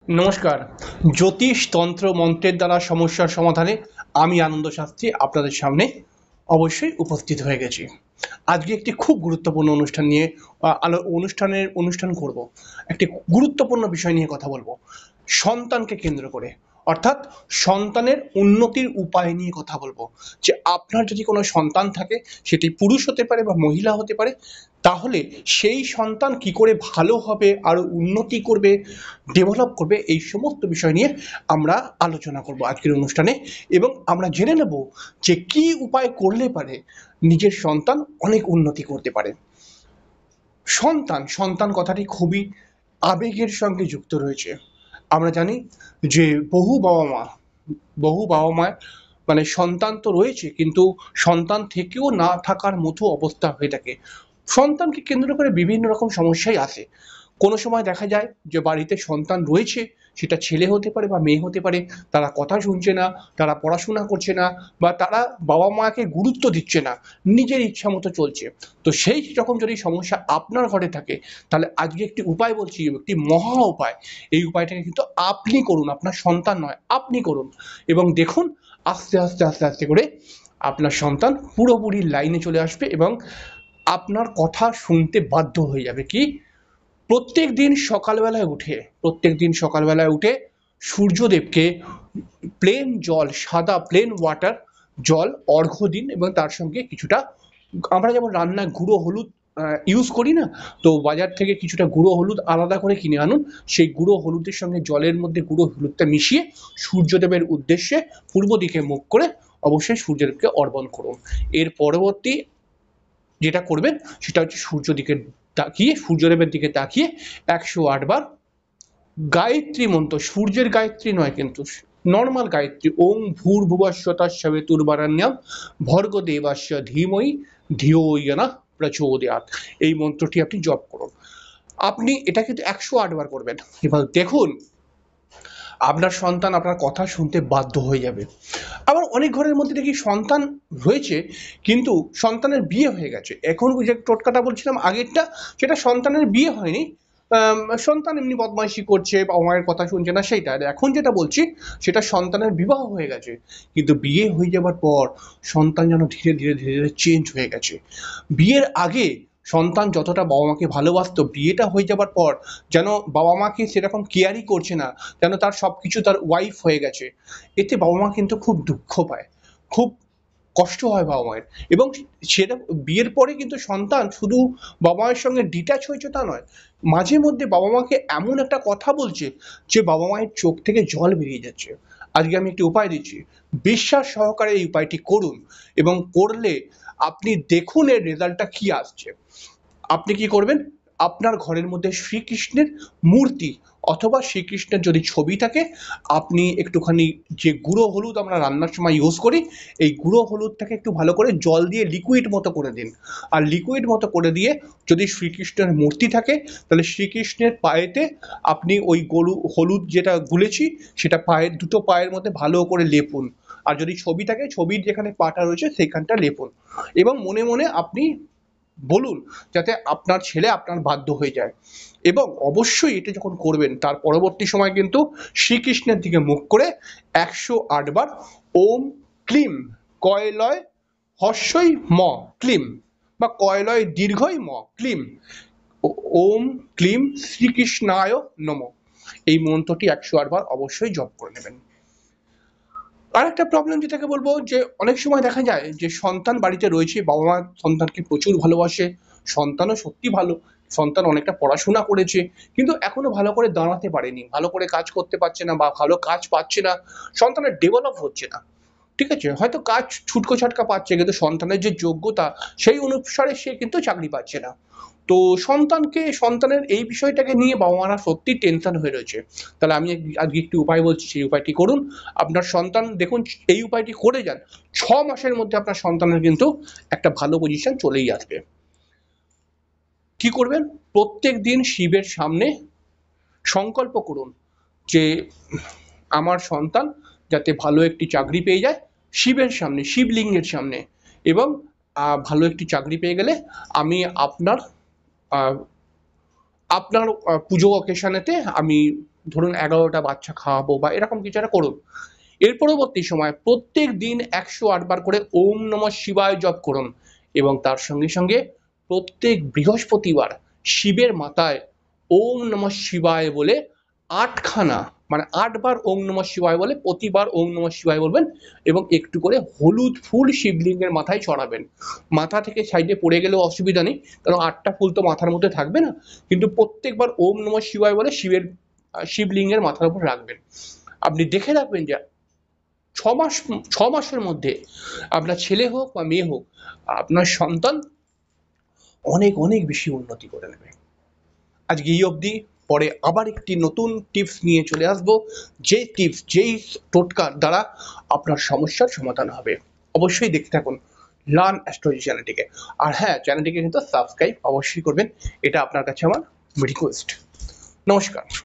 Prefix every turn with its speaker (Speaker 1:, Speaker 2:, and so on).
Speaker 1: নমস্কার। জ্যোতিষ তন্ত্র মন্ত্রের দ্বারা সমস্যার সমাধানে আমি আনন্দ শাস্ত্রী আপনাদের সামনে অবশ্যই উপস্থিত হয়ে গেছি। আজকে একটি খুব গুরুত্বপূর্ণ অনুষ্ঠান নিয়ে অনুষ্ঠান করব। একটি গুরুত্বপূর্ণ বিষয় নিয়ে কথা বলবো, সন্তানকে কেন্দ্র করে, অর্থাৎ সন্তানের উন্নতির উপায় নিয়ে কথা বলবো। যে আপনার যদি কোনো সন্তান থাকে, সেটি পুরুষ হতে পারে বা মহিলা হতে পারে, তাহলে সেই সন্তান কি করে ভালো হবে, আরো উন্নতি করবে, ডেভেলপ করবে, এই সমস্ত বিষয় নিয়ে আমরা আলোচনা করব আজকের অনুষ্ঠানে। এবং আমরা জেনে নেব যে কি উপায় করলে পারে নিজের সন্তান অনেক উন্নতি করতে পারে। সন্তান সন্তান কথাটি খুবই আবেগের সঙ্গে যুক্ত রয়েছে। আমরা জানি যে বহু বাবা মা মানে সন্তান তো রয়েছে, কিন্তু সন্তান থেকেও না থাকার মতো অবস্থা হয়ে থাকে। সন্তানকে কেন্দ্র করে বিভিন্ন রকম সমস্যাই আসে। কোনো সময় দেখা যায় যে বাড়িতে সন্তান রয়েছে, সেটা ছেলে হতে পারে বা মেয়ে হতে পারে, তারা কথা শুনছে না, তারা পড়াশোনা করছে না, বা তারা বাবা মাকে গুরুত্ব দিচ্ছে না, নিজের ইচ্ছা মতো চলছে। তো সেই রকম যদি সমস্যা আপনার ঘরে থাকে, তাহলে আজকে একটি উপায় বলছি, একটি মহা উপায়। এই উপায়টাকে কিন্তু আপনি করুন, আপনার সন্তান নয়, আপনি করুন। এবং দেখুন, আস্তে আস্তে আস্তে আস্তে করে আপনার সন্তান পুরোপুরি লাইনে চলে আসবে এবং আপনার কথা শুনতে বাধ্য হয়ে যাবে। কি? প্রত্যেক দিন সকালবেলায় উঠে সূর্যদেবকে প্লেন জল, সাদা প্লেন ওয়াটার জল অর্ঘ্য দিন, এবং তার সঙ্গে কিছুটা, আমরা যেমন রান্নায় গুঁড়ো হলুদ ইউজ করি না, তো বাজার থেকে কিছুটা গুঁড়ো হলুদ আলাদা করে কিনে আনুন। সেই গুঁড়ো হলুদের সঙ্গে জলের মধ্যে গুঁড়ো হলুদটা মিশিয়ে সূর্যদেবের উদ্দেশ্যে পূর্ব দিকে মুখ করে অবশ্যই সূর্যদেবকে অর্পণ করুন। এর পরবর্তী যেটা করবেন সেটা হচ্ছে সূর্যদেবের দিকে তাকিয়ে ১০৮ বার গায়ত্রী মন্ত্র, সূর্যের গায়ত্রী নয় কিন্তু, নর্মাল গায়ত্রী, ওং ভূর্ভুবস্সঃ তৎসবিতুর্বরেণ্যং ভর্গো দেবস্য ধীমহি ধিয়ো ইয়ো নঃ প্রচোদয়াৎ। এই মন্ত্রটি আপনি জপ করুন। আপনি এটা কিন্তু ১০৮ বার করবেন। এবার দেখুন, আপনার সন্তান আপনার কথা শুনতে বাধ্য হয়ে যাবে। আবার অনেক ঘরের মধ্যে দেখি সন্তান রয়েছে, কিন্তু সন্তানের বিয়ে হয়ে গেছে। এখন যে টোটকাটা বলছিলাম আগেরটা, সেটা সন্তানের বিয়ে হয়নি, সন্তান এমনি বদমাইশি করছে, বাবা মায়ের কথা শুনছে না, সেইটা। আর এখন যেটা বলছি, সেটা সন্তানের বিবাহ হয়ে গেছে, কিন্তু বিয়ে হয়ে যাবার পর সন্তান যেন ধীরে ধীরে ধীরে ধীরে চেঞ্জ হয়ে গেছে। বিয়ের আগে সন্তান যতটা বাবা মাকে ভালোবাসতো, বিয়েটা হয়ে যাবার পর যেন বাবা মাকে সেরকম কেয়ারই করছে না, যেন তার সবকিছু তার ওয়াইফ হয়ে গেছে। এতে বাবা মা কিন্তু খুব দুঃখ পায়, খুব কষ্ট হয় বাবা মায়ের। এবং সেটা বিয়ের পরে কিন্তু সন্তান শুধু বাবা মায়ের সঙ্গে ডিট্যাচ হয়েছে তা নয়, মাঝে মধ্যে বাবা মাকে এমন একটা কথা বলছে যে বাবা মায়ের চোখ থেকে জল বেরিয়ে যাচ্ছে। আজকে আমি একটি উপায় দিচ্ছি, বিশ্বাস সহকারে এই উপায়টি করুন, এবং করলে আপনি দেখুন এর রেজাল্টটা কি আসছে। আপনি কি করবেন? আপনার ঘরের মধ্যে শ্রীকৃষ্ণের মূর্তি অথবা শ্রীকৃষ্ণের যদি ছবি থাকে, আপনি একটুখানি যে গুঁড়ো হলুদ আমরা রান্নার সময় ইউজ করি, এই গুঁড়ো হলুদটাকে একটু ভালো করে জল দিয়ে লিকুইড মতো করে দিন। আর লিকুইড মতো করে দিয়ে যদি শ্রীকৃষ্ণের মূর্তি থাকে, তাহলে শ্রীকৃষ্ণের পায়েতে আপনি ওই হলুদ যেটা গুলেছি, সেটা দুটো পায়ের মধ্যে ভালো করে লেপুন। আর যদি ছবি থাকে, ছবির যেখানে পাটা রয়েছে সেইখানটা লেপুন, এবং মনে মনে আপনি বলুন, যাতে আপনার ছেলে আপনার বাধ্য হয়ে যায়। এবং অবশ্যই এটা যখন করবেন, তার পরবর্তী সময় কিন্তু শ্রীকৃষ্ণের দিকে মুখ করে ১০৮ বার ওম ক্লিম কয়লয় হর্ষই ম ক্লিম, বা কয়লয় দীর্ঘই ম ক্লিম, ওম ক্লিম শ্রীকৃষ্ণায় নমঃ, এই মন্ত্রটি ১০৮ বার অবশ্যই জপ করে নেবেন। আর একটা প্রবলেম যেটাকে বলবো, যে অনেক সময় দেখা যায় যে সন্তান বাড়িতে রয়েছে, বাবা মা সন্তানকে প্রচুর ভালোবাসে, সন্তানও সত্যি ভালো, সন্তান অনেকটা পড়াশোনা করেছে, কিন্তু এখনো ভালো করে দাঁড়াতে পারেনি, ভালো করে কাজ করতে পারছে না, বা ভালো কাজ পাচ্ছে না, সন্তানের ডেভেলপ হচ্ছে না। ঠিক আছে, হয়তো কাজ ছুটকো ছাটকা পাচ্ছে, কিন্তু সন্তানের যে যোগ্যতা সেই অনুসারে সে কিন্তু চাকরি পাচ্ছে না। তো সন্তানের এই বিষয়টাকে নিয়ে বাবা মারা সত্যি টেনশন হয়ে রয়েছে। তাহলে আমি আজকে একটি উপায় বলছি, সেই উপায়টি করুন। আপনার সন্তান দেখুন, এই উপায়টি করে যান, ৬ মাসের মধ্যে আপনার সন্তানের কিন্তু একটা ভালো পজিশন চলেই আসবে। কি করবেন? প্রত্যেক দিন শিবের সামনে সংকল্প করুন যে আমার সন্তান যাতে ভালো একটি চাকরি পেয়ে যায়, শিবের সামনে, শিবলিঙ্গের সামনে। এবং ভালো একটি চাকরি পেয়ে গেলে আমি আপনার পুজো অকেশনেতে আমি ধরুন 11টা বাচ্চা খাওয়াবো বা এরকম কিছু একটা করুন। এর পরবর্তী সময় প্রত্যেক দিন 108 বার করে ওম নমঃ শিবায় জপ করুন এবং তার সঙ্গে সঙ্গে প্রত্যেক বৃহস্পতিবার শিবের মাথায় ওম নমঃ শিবায় বলে 8খানা মানে 8 বার ওম নমঃ শিবায় বলে প্রতিবার ওম নমঃ শিবায় বলবেন এবং একটু করে হলুদ ফুল শিবলিঙ্গের মাথায় চড়াবেন। মাথা থেকে সাইডে পড়ে গেলেও অসুবিধা নেই, কারণ 8টা ফুল তো মাথার মধ্যে থাকবে না, কিন্তু প্রত্যেকবার ওম নমঃ শিবায় বলে শিবলিঙ্গের মাথার উপর রাখবেন। আপনি দেখে রাখবেন যে 6 মাসের মধ্যে আপনার ছেলে হোক বা মেয়ে হোক, আপনার সন্তান অনেক অনেক বেশি উন্নতি করে নেবে। আজকে এই অবধি, পরে আবার একটি নতুন টিপস নিয়ে চলে আসব, যেই টোটকার দ্বারা আপনার সমস্যার সমাধান হবে। অবশ্যই দেখতে থাকুন লার্ন অ্যাস্ট্রোলজি চ্যানেলটিকে। আর হ্যাঁ, চ্যানেলটিকে কিন্তু সাবস্ক্রাইব অবশ্যই করবেন, এটা আপনার কাছে আমার রিকোয়েস্ট। নমস্কার।